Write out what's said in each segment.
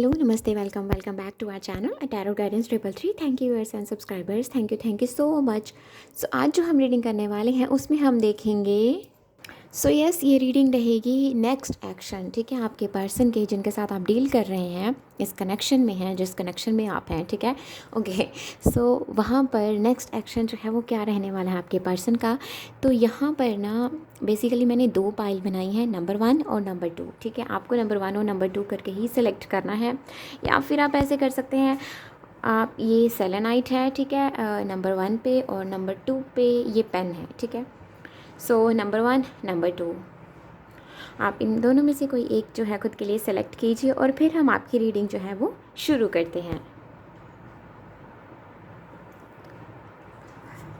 Hello नमस्ते welcome welcome back to our channel tarot guidance 333। Thank you viewers and subscribers, thank you so much. So आज जो हम reading करने वाले हैं उसमें हम देखेंगे ये रीडिंग रहेगी नेक्स्ट एक्शन। ठीक है, आपके पर्सन के जिनके साथ आप डील कर रहे हैं, इस कनेक्शन में हैं, जिस कनेक्शन में आप हैं। ठीक है, ओके। सो वहाँ पर नेक्स्ट एक्शन जो है वो क्या रहने वाला है आपके पर्सन का। तो यहाँ पर ना बेसिकली मैंने 2 पाइल बनाई हैं, नंबर 1 और नंबर 2। ठीक है, आपको नंबर 1 और नंबर 2 करके ही सिलेक्ट करना है, या फिर आप ऐसे कर सकते हैं, आप ये सेलेनाइट है, ठीक है, नंबर 1 पे, और नंबर 2 पे ये पेन है। ठीक है, सो नंबर 1 नंबर 2 आप इन दोनों में से कोई एक जो है खुद के लिए सेलेक्ट कीजिए और फिर हम आपकी रीडिंग जो है वो शुरू करते हैं।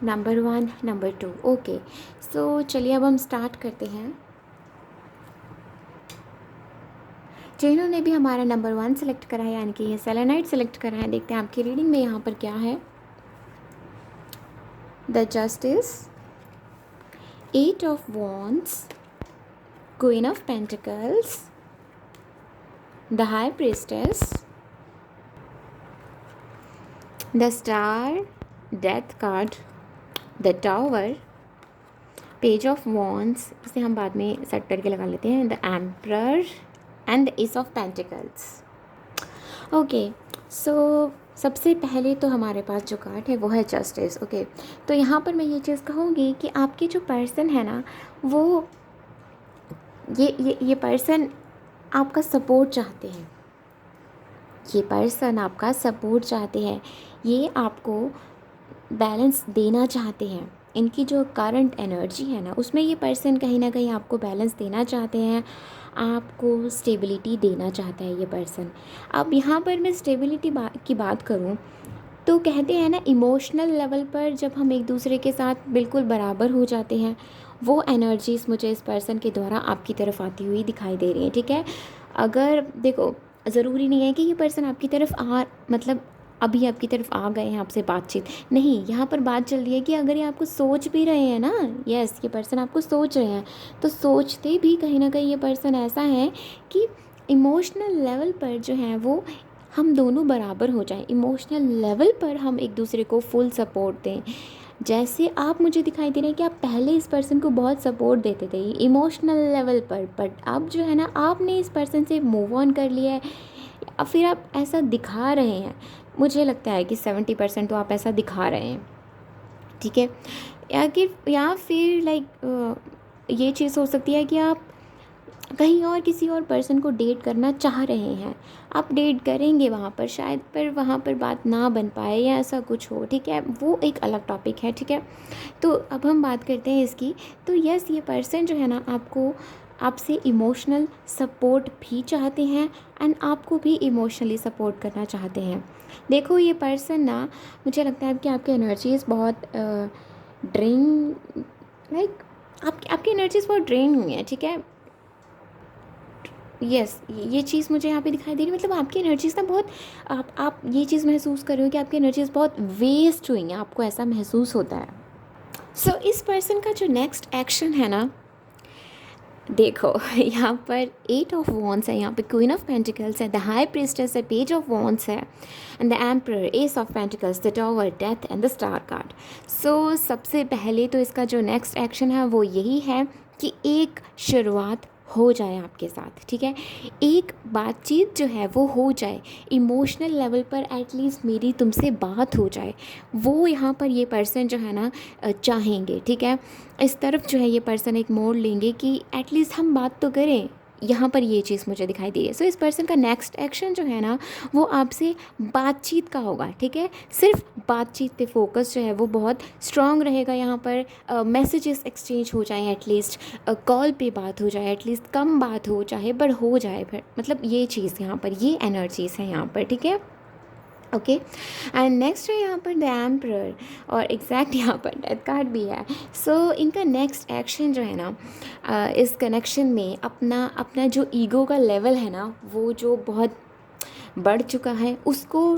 Number 1 number 2, okay. सो चलिए अब हम स्टार्ट करते हैं। जिन्होंने भी हमारा नंबर 1 सेलेक्ट करा है, यानी कि ये सेलेनाइट सेलेक्ट करा है, देखते हैं आपकी रीडिंग में यहाँ पर क्या है। The justice, 8 of wands, queen of pentacles, the high priestess, the star, death card, the tower, page of wands, इसे हम बाद में सेट करके लगा लेते हैं, the emperor and the ace of pentacles. Okay, so सबसे पहले तो हमारे पास जो कार्ड है वो है जस्टिस। ओके, तो यहाँ पर मैं ये चीज़ कहूँगी कि आपके जो पर्सन है ना, वो ये पर्सन आपका सपोर्ट चाहते हैं। ये पर्सन आपका सपोर्ट चाहते हैं, ये आपको बैलेंस देना चाहते हैं। इनकी जो करंट एनर्जी है ना, उसमें ये पर्सन कहीं ना कहीं आपको बैलेंस देना चाहते हैं, आपको स्टेबिलिटी देना चाहता है ये पर्सन। अब यहाँ पर मैं स्टेबिलिटी की बात करूँ तो कहते हैं ना, इमोशनल लेवल पर जब हम एक दूसरे के साथ बिल्कुल बराबर हो जाते हैं, वो एनर्जीज़ मुझे इस पर्सन के द्वारा आपकी तरफ आती हुई दिखाई दे रही हैं। ठीक है, अगर देखो, ज़रूरी नहीं है कि ये पर्सन आपकी तरफ मतलब अभी आपकी तरफ आ गए हैं आपसे बातचीत नहीं, यहाँ पर बात चल रही है कि अगर ये आपको सोच भी रहे हैं ना, यस, ये पर्सन आपको सोच रहे हैं, तो सोचते भी कहीं ना कहीं ये पर्सन ऐसा है कि इमोशनल लेवल पर जो है वो हम दोनों बराबर हो जाएं, इमोशनल लेवल पर हम एक दूसरे को फुल सपोर्ट दें। जैसे आप मुझे दिखाई दे रहे हैं कि आप पहले इस पर्सन को बहुत सपोर्ट देते थे इमोशनल लेवल पर, बट अब जो है ना, आपने इस पर्सन से मूव ऑन कर लिया है, या फिर आप ऐसा दिखा रहे हैं। मुझे लगता है कि 70% तो आप ऐसा दिखा रहे हैं। ठीक है, या फिर ये चीज़ हो सकती है कि आप कहीं और किसी और पर्सन को डेट करना चाह रहे हैं, आप डेट करेंगे वहाँ पर शायद, पर वहाँ पर बात ना बन पाए या ऐसा कुछ हो। ठीक है, वो एक अलग टॉपिक है। ठीक है, तो अब हम बात करते हैं इसकी। तो यस, ये पर्सन जो है ना, आपसे इमोशनल सपोर्ट भी चाहते हैं एंड आपको भी इमोशनली सपोर्ट करना चाहते हैं। देखो, ये पर्सन ना, मुझे लगता है कि आपकी एनर्जीज़ बहुत ड्रेन आपकी एनर्जीज़ बहुत ड्रेन हुई हैं। ठीक है, यस, ये चीज़ मुझे यहाँ पे दिखाई दे रही है। मतलब आपकी एनर्जीज़ ना बहुत, आप ये चीज़ महसूस कर रहे हो कि आपकी एनर्जीज़ बहुत वेस्ट हुई हैं, आपको ऐसा महसूस होता है। सो इस पर्सन का जो नेक्स्ट एक्शन है ना, देखो यहाँ पर 8 ऑफ वॉन्ड्स है, यहाँ पे क्वीन ऑफ पेंटिकल्स है, द हाई प्रीस्टेस है, पेज ऑफ वॉन्ड्स है, and the emperor, ace of pentacles, the tower, death and the star card. So सबसे पहले तो इसका जो नेक्स्ट एक्शन है वो यही है कि एक शुरुआत हो जाए आपके साथ। ठीक है, एक बातचीत जो है वो हो जाए, इमोशनल लेवल पर एटलीस्ट मेरी तुमसे बात हो जाए, वो यहाँ पर ये पर्सन जो है ना चाहेंगे। ठीक है, इस तरफ जो है ये पर्सन एक मोड़ लेंगे कि एटलीस्ट हम बात तो करें, यहाँ पर ये चीज़ मुझे दिखाई दी है। सो इस पर्सन का नेक्स्ट एक्शन जो है ना, वो आपसे बातचीत का होगा। ठीक है, सिर्फ बातचीत पे फोकस जो है वो बहुत स्ट्रांग रहेगा। यहाँ पर मैसेजेस एक्सचेंज हो जाएं, एटलीस्ट कॉल पे बात हो जाए, एटलीस्ट कम बात हो चाहे, पर हो जाए फिर, मतलब ये चीज़ यहाँ पर, ये एनर्जीज़ है यहाँ पर। ठीक है, ओके। एंड नेक्स्ट है यहाँ पर द एम्परर, और एग्जैक्ट यहाँ पर डेथ कार्ड भी है। सो इनका नेक्स्ट एक्शन जो है ना, इस कनेक्शन में अपना जो ईगो का लेवल है ना, वो जो बहुत बढ़ चुका है, उसको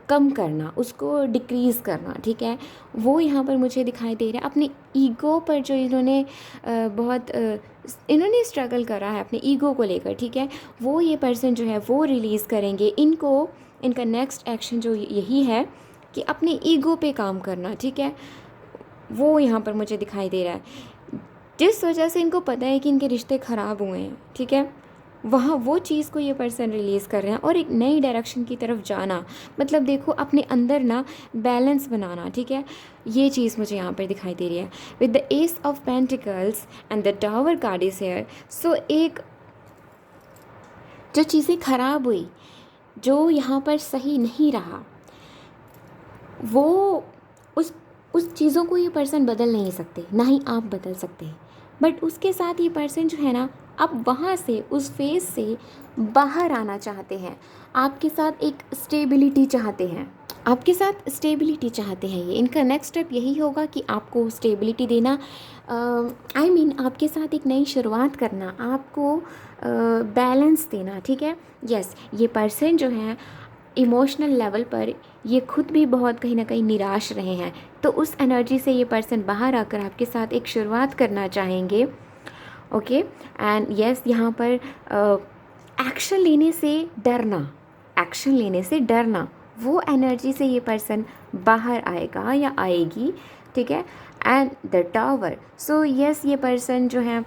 कम करना, उसको डिक्रीज़ करना। ठीक है, वो यहाँ पर मुझे दिखाई दे रहा है। अपने ईगो पर जो इन्होंने बहुत इन्होंने स्ट्रगल करा है अपने ईगो को लेकर, ठीक है, वो ये पर्सन जो है वो रिलीज़ करेंगे। इनका नेक्स्ट एक्शन जो यही है कि अपने ईगो पे काम करना, ठीक है, वो यहाँ पर मुझे दिखाई दे रहा है। जिस वजह से इनको पता है कि इनके रिश्ते ख़राब हुए हैं, ठीक है, वहाँ वो चीज़ को ये पर्सन रिलीज़ कर रहे हैं और एक नई डायरेक्शन की तरफ जाना, मतलब देखो अपने अंदर ना बैलेंस बनाना, ठीक है, ये चीज़ मुझे यहाँ पर दिखाई दे रही है। With the ace of pentacles and the tower card is here. So एक जो चीज़ें ख़राब हुई, जो यहाँ पर सही नहीं रहा, वो उस चीज़ों को ये पर्सन बदल नहीं सकते, ना ही आप बदल सकते हैं। बट उसके साथ ये पर्सन जो है ना, अब वहाँ से उस फेज से बाहर आना चाहते हैं, आपके साथ एक स्टेबिलिटी चाहते हैं, आपके साथ स्टेबिलिटी चाहते हैं। ये इनका नेक्स्ट स्टेप यही होगा कि आपको स्टेबिलिटी देना, आई मीन आपके साथ एक नई शुरुआत करना, आपको बैलेंस देना, ठीक है। यस, ये पर्सन जो है इमोशनल लेवल पर ये खुद भी बहुत कहीं ना कहीं निराश रहे हैं, तो उस एनर्जी से ये पर्सन बाहर आकर आपके साथ एक शुरुआत करना चाहेंगे। ओके, एंड यस, यहाँ पर एक्शन लेने से डरना, एक्शन लेने से डरना, वो एनर्जी से ये पर्सन बाहर आएगा या आएगी, ठीक है। And the tower, so yes, ये पर्सन जो है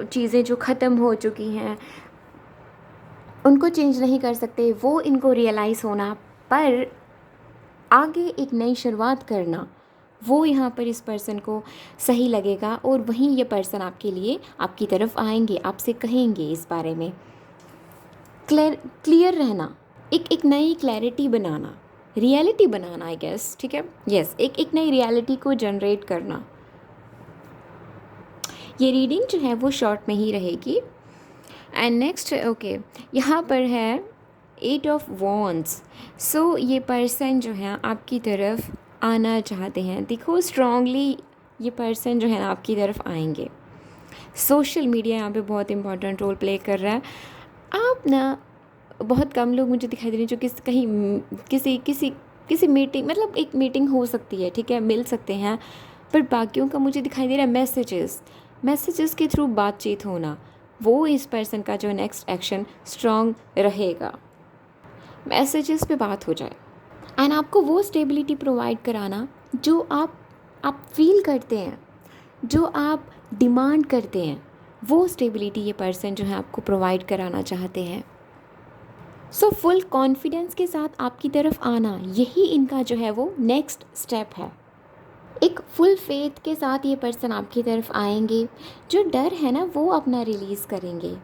चीज़ें जो ख़त्म हो चुकी हैं उनको चेंज नहीं कर सकते, वो इनको रियलाइज़ होना, पर आगे एक नई शुरुआत करना, वो यहाँ पर इस पर्सन को सही लगेगा और वहीं ये पर्सन आपके लिए आपकी तरफ आएंगे, आपसे कहेंगे इस बारे में। क्लियर रहना, एक नई क्लैरिटी बनाना, रियलिटी बनाना, आई गेस, ठीक है। यस, एक नई रियलिटी को जनरेट करना। ये रीडिंग जो है वो शॉर्ट में ही रहेगी। एंड नेक्स्ट, ओके, यहाँ पर है 8 ऑफ वॉन्ड्स। सो ये पर्सन जो है आपकी तरफ आना चाहते हैं, देखो स्ट्रांगली ये पर्सन जो है ना आपकी तरफ आएंगे। सोशल मीडिया यहाँ पे बहुत इंपॉर्टेंट रोल प्ले कर रहा है। आप ना, बहुत कम लोग मुझे दिखाई दे रहे हैं जो किसी मीटिंग, मतलब एक मीटिंग हो सकती है, ठीक है, मिल सकते हैं, पर बाकियों का मुझे दिखाई दे रहा है मैसेजेस के थ्रू बातचीत होना, वो इस पर्सन का जो नेक्स्ट एक्शन स्ट्रॉन्ग रहेगा। मैसेजेस पे बात हो जाए एंड आपको वो स्टेबिलिटी प्रोवाइड कराना जो आप फील करते हैं, जो आप डिमांड करते हैं, वो स्टेबिलिटी ये पर्सन जो है आपको प्रोवाइड कराना चाहते हैं। सो फुल कॉन्फिडेंस के साथ आपकी तरफ आना, यही इनका जो है वो नेक्स्ट स्टेप है। एक फुल फेथ के साथ ये पर्सन आपकी तरफ आएंगे, जो डर है ना वो अपना रिलीज़ करेंगे।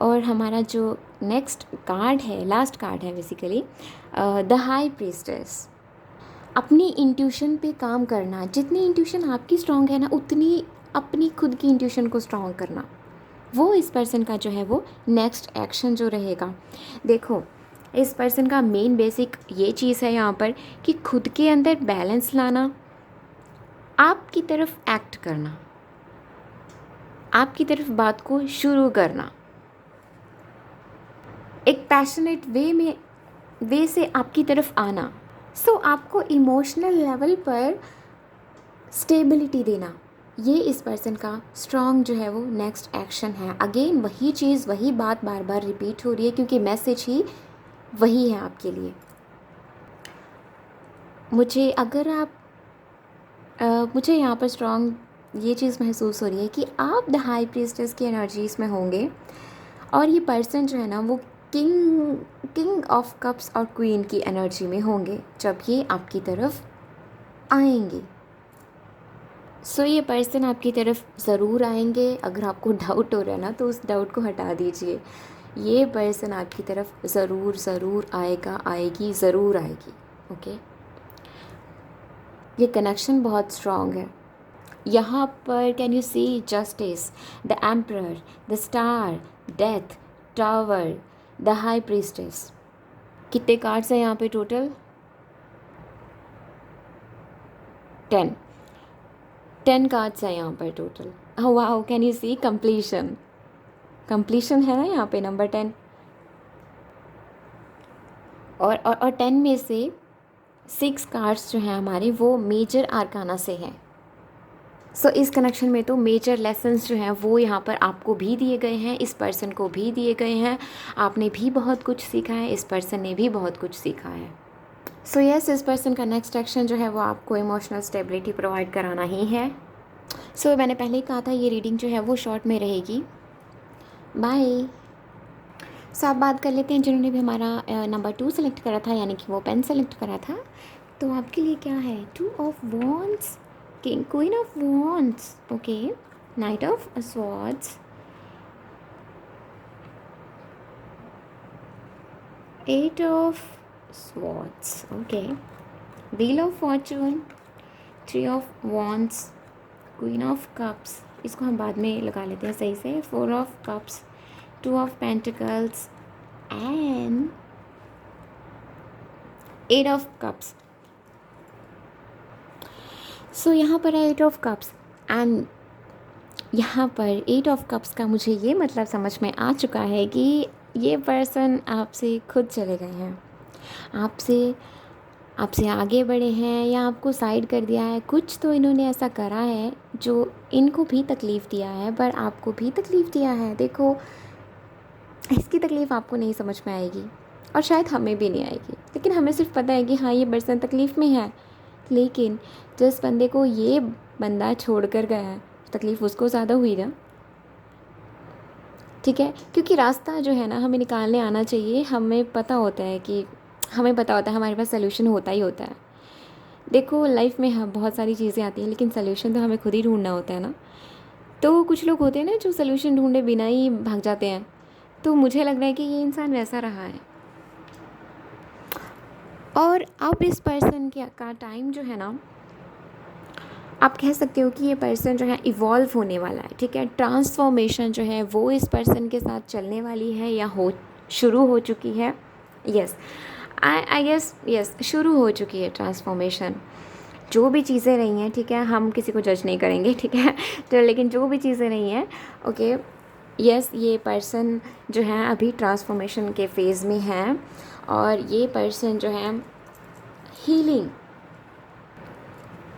और हमारा जो नेक्स्ट कार्ड है, लास्ट कार्ड है बेसिकली, द हाई प्रीस्टेस। अपनी इंट्यूशन पे काम करना, जितनी इंट्यूशन आपकी स्ट्रांग है ना, उतनी अपनी खुद की इंट्यूशन को स्ट्रांग करना, वो इस पर्सन का जो है वो नेक्स्ट एक्शन जो रहेगा। देखो, इस पर्सन का मेन बेसिक ये चीज़ है यहाँ पर कि खुद के अंदर बैलेंस लाना, आपकी तरफ एक्ट करना, आपकी तरफ बात को शुरू करना, एक पैशनेट वे से आपकी तरफ आना। सो आपको इमोशनल लेवल पर स्टेबिलिटी देना, ये इस पर्सन का स्ट्रॉन्ग जो है वो नेक्स्ट एक्शन है। अगेन वही चीज़, वही बात बार बार रिपीट हो रही है क्योंकि मैसेज ही वही है आपके लिए। मुझे यहाँ पर स्ट्रॉन्ग ये चीज़ महसूस हो रही है कि आप द हाई प्रीस्टेस की एनर्जीज़ में होंगे और ये पर्सन जो है ना वो किंग ऑफ कप्स और क्वीन की एनर्जी में होंगे जब ये आपकी तरफ आएंगे। सो ये पर्सन आपकी तरफ ज़रूर आएंगे। अगर आपको डाउट हो रहा है ना तो उस डाउट को हटा दीजिए, ये पर्सन आपकी तरफ ज़रूर आएगा, आएगी, ज़रूर आएगी। ओके, ये कनेक्शन बहुत स्ट्रॉन्ग है। यहाँ पर can you see justice, the emperor, the star, death, tower, the high priestess. कितने कार्ड्स हैं यहाँ पे टोटल? 10 कार्ड्स हैं यहाँ पर total. Wow, can you see completion है ना यहाँ पे नंबर 10। और 10 में से 6 कार्ड्स जो हैं हमारे वो मेजर आर्काना से हैं। सो इस कनेक्शन में तो मेजर लेसन्स जो हैं वो यहाँ पर आपको भी दिए गए हैं, इस पर्सन को भी दिए गए हैं, आपने भी बहुत कुछ सीखा है, इस पर्सन ने भी बहुत कुछ सीखा है। सो यस, इस पर्सन का नेक्स्ट एक्शन जो है वो आपको इमोशनल स्टेबिलिटी प्रोवाइड कराना ही है। सो मैंने पहले ही कहा था ये रीडिंग जो है वो शॉर्ट में रहेगी। बाय। सो आप बात कर लेते हैं जिन्होंने भी हमारा नंबर 2 सेलेक्ट करा था, यानी कि वो पेन सेलेक्ट करा था। तो आपके लिए क्या है? 2 of wands, king, queen of wands, okay, night of swords, 8 of swords, okay, wheel of Fortune, 3 of wands, queen of cups, इसको हम बाद में लगा लेते हैं सही से, 4 of cups, 2 of pentacles and 8 of cups. So यहाँ पर है 8 ऑफ कप्स एंड यहाँ पर 8 ऑफ कप्स का मुझे ये मतलब समझ में आ चुका है कि ये पर्सन आपसे खुद चले गए हैं, आपसे आगे बढ़े हैं या आपको साइड कर दिया है। कुछ तो इन्होंने ऐसा करा है जो इनको भी तकलीफ़ दिया है, पर आपको भी तकलीफ़ दिया है। देखो, इसकी तकलीफ़ आपको नहीं समझ में आएगी और शायद हमें भी नहीं आएगी, लेकिन हमें सिर्फ पता है कि हाँ, ये पर्सन तकलीफ़ में है। लेकिन जिस बंदे को ये बंदा छोड़ कर गया है, तकलीफ़ उसको ज़्यादा हुई ना, ठीक है, क्योंकि रास्ता जो है ना हमें निकालने आना चाहिए। हमें पता होता है हमारे पास सल्यूशन होता ही होता है। देखो, लाइफ में हम बहुत सारी चीज़ें आती हैं, लेकिन सल्यूशन तो हमें खुद ही ढूंढना होता है ना। तो कुछ लोग होते हैं ना जो सल्यूशन ढूंढे बिना ही भाग जाते हैं, तो मुझे लग रहा है कि ये इंसान वैसा रहा है। और अब इस पर्सन का टाइम जो है ना, आप कह सकते हो कि ये पर्सन जो है इवॉल्व होने वाला है, ठीक है। ट्रांसफॉर्मेशन जो है वो इस पर्सन के साथ चलने वाली है या शुरू हो चुकी है। यस, आई गेस यस, शुरू हो चुकी है ट्रांसफॉर्मेशन। जो भी चीज़ें रही हैं, ठीक है, हम किसी को जज नहीं करेंगे, ठीक है, तो लेकिन जो भी चीज़ें रही हैं, ओके, यस, ये पर्सन जो है अभी ट्रांसफॉर्मेशन के फेज़ में है और ये पर्सन जो है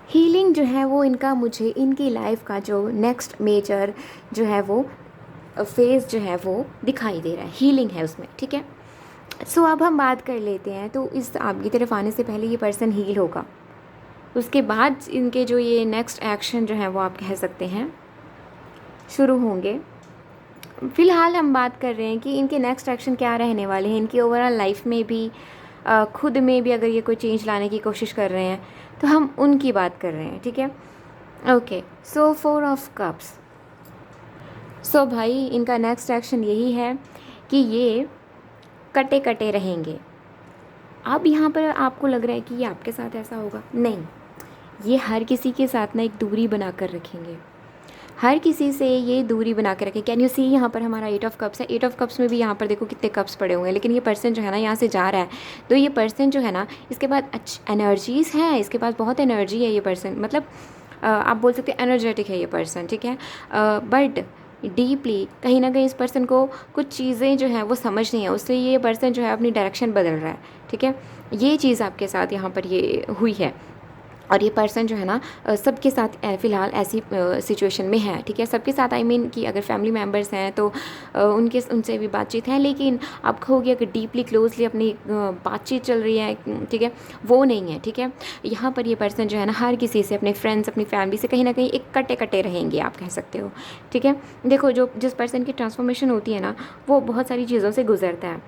हीलिंग जो है वो मुझे इनकी लाइफ का जो नेक्स्ट मेजर जो है वो फेज़ जो है वो दिखाई दे रहा है, हीलिंग है उसमें, ठीक है। सो अब हम बात कर लेते हैं। तो इस आपकी तरफ आने से पहले ये पर्सन हील होगा, उसके बाद इनके जो ये नेक्स्ट एक्शन जो है वो आप कह सकते हैं शुरू होंगे। फ़िलहाल हम बात कर रहे हैं कि इनके नेक्स्ट एक्शन क्या रहने वाले हैं, इनकी ओवरऑल लाइफ में भी, खुद में भी अगर ये कोई चेंज लाने की कोशिश कर रहे हैं तो हम उनकी बात कर रहे हैं, ठीक है। Okay, so 4 of cups. So भाई, इनका नेक्स्ट एक्शन यही है कि ये कटे कटे रहेंगे। अब यहाँ पर आपको लग रहा है कि ये आपके साथ ऐसा होगा, नहीं, ये हर किसी के साथ ना एक दूरी बना कर रखेंगे, हर किसी से ये दूरी बना के रखें। कैन यू सी, यहाँ पर हमारा 8 ऑफ कप्स है। 8 ऑफ कप्स में भी यहाँ पर देखो कितने कप्स पड़े हुए हैं, लेकिन ये पर्सन जो है ना यहाँ से जा रहा है, तो ये पर्सन जो है ना, इसके पास एनर्जीज़ हैं, इसके पास बहुत एनर्जी है ये पर्सन, मतलब आप बोल सकते हैं एनर्जेटिक है ये पर्सन, ठीक है। बट डीपली कहीं ना कहीं इस पर्सन को कुछ चीज़ें जो हैं वो समझ नहीं है, उससे ये पर्सन जो है अपनी डायरेक्शन बदल रहा है, ठीक है। ये चीज़ आपके साथ यहाँ पर ये हुई है और ये पर्सन जो है ना सबके साथ फ़िलहाल ऐसी सिचुएशन में है, ठीक है। सबके साथ आई मीन कि अगर फैमिली मेम्बर्स हैं तो उनसे भी बातचीत है, लेकिन आप कहोगे अगर डीपली क्लोजली अपनी बातचीत चल रही है, ठीक है, वो नहीं है, ठीक है। यहाँ पर ये पर्सन जो है ना हर किसी से, अपने फ्रेंड्स, अपनी फैमिली से कहीं ना कहीं एक कटे कटे रहेंगे, आप कह सकते हो, ठीक है। देखो, जिस पर्सन की ट्रांसफॉर्मेशन होती है ना, वो बहुत सारी चीज़ों से गुजरता है।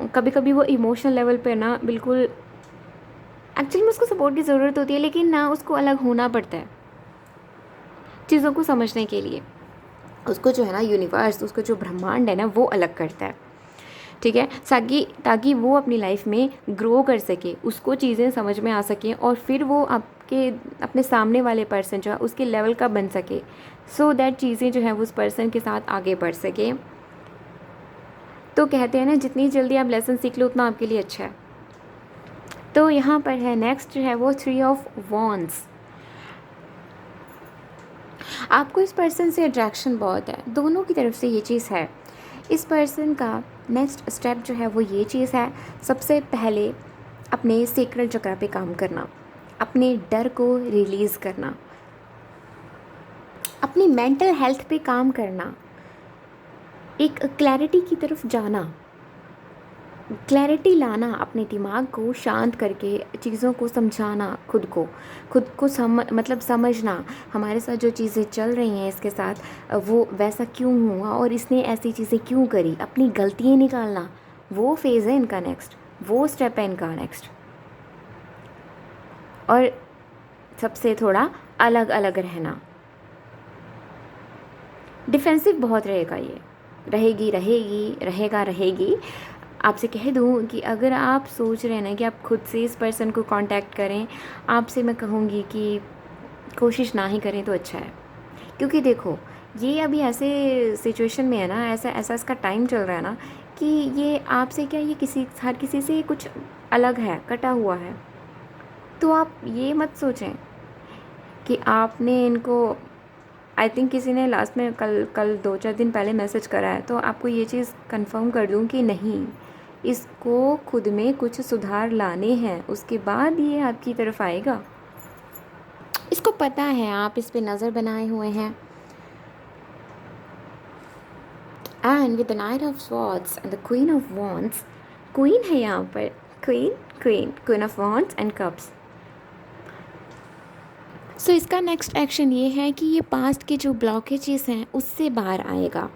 कभी कभी वो इमोशनल लेवल पर ना बिल्कुल, एक्चुअली में उसको सपोर्ट की ज़रूरत होती है, लेकिन ना उसको अलग होना पड़ता है चीज़ों को समझने के लिए। उसको जो है ना यूनिवर्स, उसको जो ब्रह्मांड है ना, वो अलग करता है, ठीक है, ताकि वो अपनी लाइफ में ग्रो कर सके, उसको चीज़ें समझ में आ सकें और फिर वो अपने सामने वाले पर्सन जो है उसके लेवल का बन सके, सो दैट चीज़ें जो है उस पर्सन के साथ आगे बढ़ सके। तो कहते हैं ना, जितनी जल्दी आप लेसन सीख लो उतना आपके लिए अच्छा है। तो यहाँ पर है नेक्स्ट जो है वो 3 ऑफ वॉन्ड्स। आपको इस पर्सन से अट्रैक्शन बहुत है, दोनों की तरफ से ये चीज़ है। इस पर्सन का नेक्स्ट स्टेप जो है वो ये चीज़ है, सबसे पहले अपने सेक्रेट चक्र पे काम करना, अपने डर को रिलीज़ करना, अपनी मेंटल हेल्थ पे काम करना, एक क्लैरिटी की तरफ जाना, क्लैरिटी लाना, अपने दिमाग को शांत करके चीज़ों को समझाना, खुद को मतलब समझना, हमारे साथ जो चीज़ें चल रही हैं इसके साथ, वो वैसा क्यों हुआ और इसने ऐसी चीज़ें क्यों करी, अपनी गलतियाँ निकालना, वो फेज़ है इनका नेक्स्ट, वो स्टेप है इनका नेक्स्ट। और सबसे थोड़ा अलग अलग रहना। डिफेंसिव बहुत रहेगा ये, रहेगी। आपसे कह दूँ कि अगर आप सोच रहे हैं ना कि आप खुद से इस पर्सन को कांटेक्ट करें, आपसे मैं कहूँगी कि कोशिश ना ही करें तो अच्छा है। क्योंकि देखो, ये अभी ऐसे सिचुएशन में है ना, ऐसा इसका टाइम चल रहा है ना कि ये आपसे क्या, ये हर किसी से कुछ अलग है, कटा हुआ है। तो आप ये मत सोचें कि आपने इनको, आई थिंक किसी ने लास्ट में कल 2-4 दिन पहले मैसेज करा है, तो आपको ये चीज़ कंफर्म कर दूं कि नहीं, इसको खुद में कुछ सुधार लाने हैं, उसके बाद ये आपकी तरफ आएगा। इसको पता है, आप इस पे नज़र बनाए हुए हैं। And with the knight of swords and the queen of wands, queen है यहाँ पर, queen of wands and cups. So इसका नेक्स्ट एक्शन ये है कि ये पास्ट के जो ब्लॉकेजेस हैं उससे बाहर आएगा।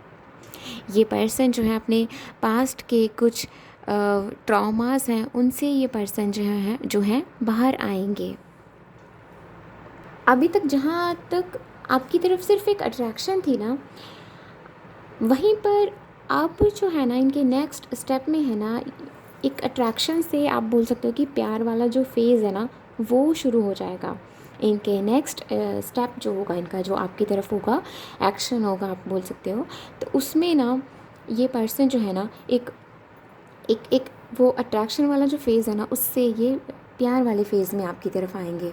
ये पर्सन जो है अपने पास्ट के कुछ ट्रॉमास हैं, उनसे ये पर्सन जो है बाहर आएंगे। अभी तक जहाँ तक आपकी तरफ सिर्फ एक अट्रैक्शन थी ना, वहीं पर आप जो है ना, इनके नेक्स्ट स्टेप में है ना, एक अट्रैक्शन से आप बोल सकते हो कि प्यार वाला जो फेज़ है ना, वो शुरू हो जाएगा। इनके नेक्स्ट स्टेप जो होगा इनका, जो आपकी तरफ होगा, एक्शन होगा आप बोल सकते हो, तो उसमें ना ये पर्सन जो है ना, एक एक एक वो अट्रैक्शन वाला जो फेज़ है ना, उससे ये प्यार वाले फेज़ में आपकी तरफ आएंगे।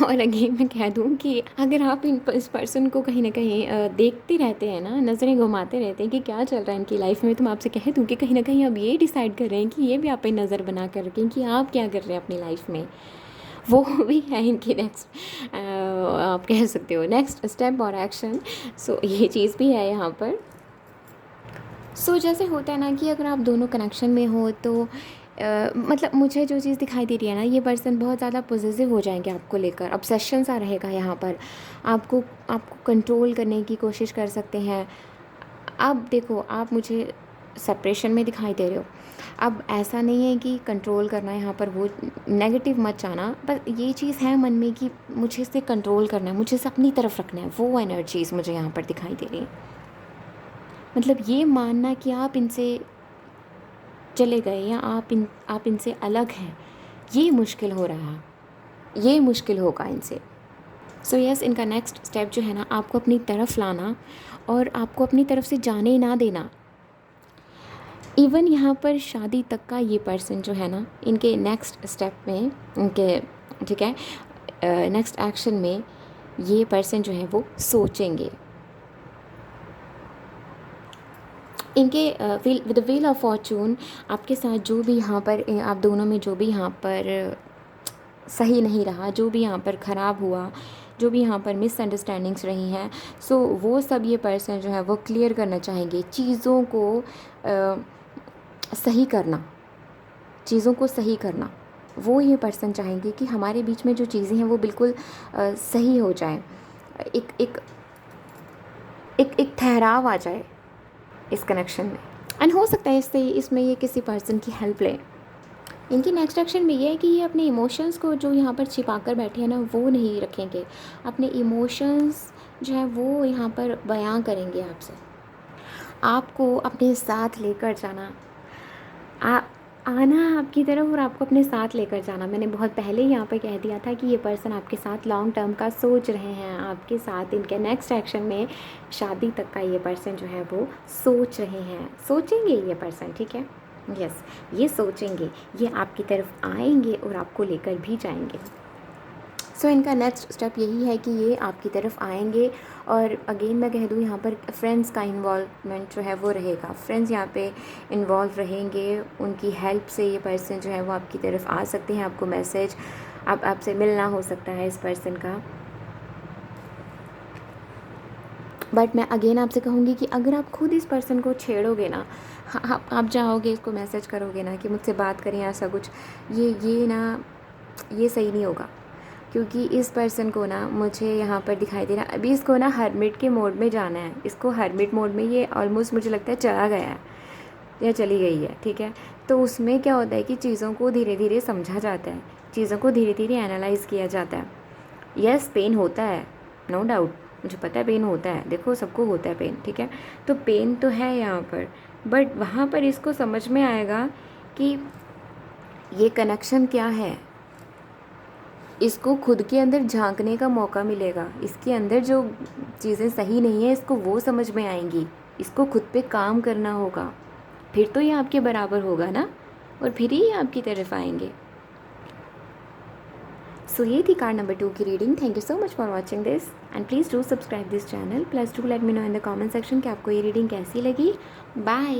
और अगेन मैं कह दूँ कि अगर आप इस पर्सन को कहीं ना कहीं देखते रहते हैं ना, नज़रें घुमाते रहते हैं कि क्या चल रहा है इनकी लाइफ में, तो मैं आपसे कह दूँ कि कहीं ना कहीं अब ये डिसाइड कर रहे हैं कि ये भी आप पे नज़र बना कर रखें कि आप क्या कर रहे हैं अपनी लाइफ में। वो भी है इनकी नेक्स्ट, आप कह सकते हो नेक्स्ट स्टेप और एक्शन। सो ये चीज़ भी है यहाँ पर। सो जैसे होता है ना कि अगर आप दोनों कनेक्शन में हो तो मतलब मुझे जो चीज़ दिखाई दे रही है ना, ये पर्सन बहुत ज़्यादा पॉजिटिव हो जाएंगे आपको लेकर, ऑब्सेशन सा रहेगा यहाँ पर, आपको कंट्रोल करने की कोशिश कर सकते हैं। अब देखो, आप मुझे सेपरेशन में दिखाई दे रहे हो, अब ऐसा नहीं है कि कंट्रोल करना है यहाँ पर, वो नेगेटिव मत जाना, बस ये चीज़ है मन में कि मुझे इसे कंट्रोल करना है, मुझे इसे अपनी तरफ रखना है, वो एनर्जीज़ मुझे यहाँ पर दिखाई दे रही है। मतलब ये मानना कि आप इनसे चले गए या आप इनसे अलग हैं, ये मुश्किल हो रहा है, ये मुश्किल होगा इनसे। सो यस, इनका नेक्स्ट स्टेप जो है ना, आपको अपनी तरफ लाना और आपको अपनी तरफ से जाने ना देना। इवन यहाँ पर शादी तक का ये पर्सन जो है ना, इनके नेक्स्ट स्टेप में, इनके ठीक है नेक्स्ट एक्शन में ये पर्सन जो है वो सोचेंगे। इनके with the wheel of Fortune, आपके साथ जो भी यहाँ पर, आप दोनों में जो भी यहाँ पर सही नहीं रहा, जो भी यहाँ पर ख़राब हुआ, जो भी यहाँ पर मिसअंडरस्टैंडिंग्स रही हैं, सो वो सब ये पर्सन जो है वो क्लियर करना चाहेंगे, चीज़ों को सही करना, चीज़ों को सही करना। वो ये पर्सन चाहेंगे कि हमारे बीच में जो चीज़ें हैं वो बिल्कुल सही हो जाए, एक एक एक एक ठहराव आ जाए इस कनेक्शन में। एंड हो सकता है इसमें ये किसी पर्सन की हेल्प लें। इनकी नेक्स्ट एक्शन में ये है कि ये अपने इमोशंस को जो यहाँ पर छिपा कर बैठे हैं ना, वो नहीं रखेंगे, अपने इमोशंस जो है वो यहाँ पर बयां करेंगे आपसे, आपको अपने साथ लेकर जाना, आना आपकी तरफ और आपको अपने साथ लेकर जाना। मैंने बहुत पहले यहाँ पर कह दिया था कि ये पर्सन आपके साथ लॉन्ग टर्म का सोच रहे हैं, आपके साथ इनके नेक्स्ट एक्शन में शादी तक का ये पर्सन जो है वो सोच रहे हैं, सोचेंगे ये पर्सन, ठीक है, यस, ये सोचेंगे, ये आपकी तरफ आएंगे और आपको लेकर भी जाएंगे। सो इनका नेक्स्ट स्टेप यही है कि ये आपकी तरफ आएंगे। और अगेन मैं कह दूँ, यहाँ पर फ्रेंड्स का इन्वॉल्वमेंट जो है वो रहेगा, फ्रेंड्स यहाँ पे इन्वॉल्व रहेंगे, उनकी हेल्प से ये पर्सन जो है वो आपकी तरफ आ सकते हैं, आपको मैसेज, आपसे मिलना हो सकता है इस पर्सन का। बट मैं अगेन आपसे कहूँगी कि अगर आप खुद इस पर्सन को छेड़ोगे ना, आप जाओगे इसको मैसेज करोगे ना कि मुझसे बात करें ऐसा कुछ, ये ना, ये सही नहीं होगा। क्योंकि इस पर्सन को ना मुझे यहाँ पर दिखाई दे रहा है, अभी इसको ना हर्मिट के मोड में जाना है। इसको हर्मिट मोड में ये ऑलमोस्ट मुझे लगता है चला गया है या चली गई है, ठीक है। तो उसमें क्या होता है कि चीज़ों को धीरे धीरे समझा जाता है, चीज़ों को धीरे धीरे एनालाइज़ किया जाता है। यस, पेन होता है, नो डाउट, मुझे पता है पेन होता है, देखो सबको होता है पेन, ठीक है। तो पेन तो है यहाँ पर, बट वहाँ पर इसको समझ में आएगा कि ये कनेक्शन क्या है। इसको खुद के अंदर झांकने का मौका मिलेगा, इसके अंदर जो चीज़ें सही नहीं है इसको वो समझ में आएंगी। इसको खुद पे काम करना होगा, फिर तो ये आपके बराबर होगा ना, और फिर ही आपकी तरफ आएंगे। सो ये थी कार्ड नंबर 2 की reading. Thank you so much for watching this and please do subscribe this channel. Plus do let me know in the comment section कि आपको ये रीडिंग कैसी लगी। बाय।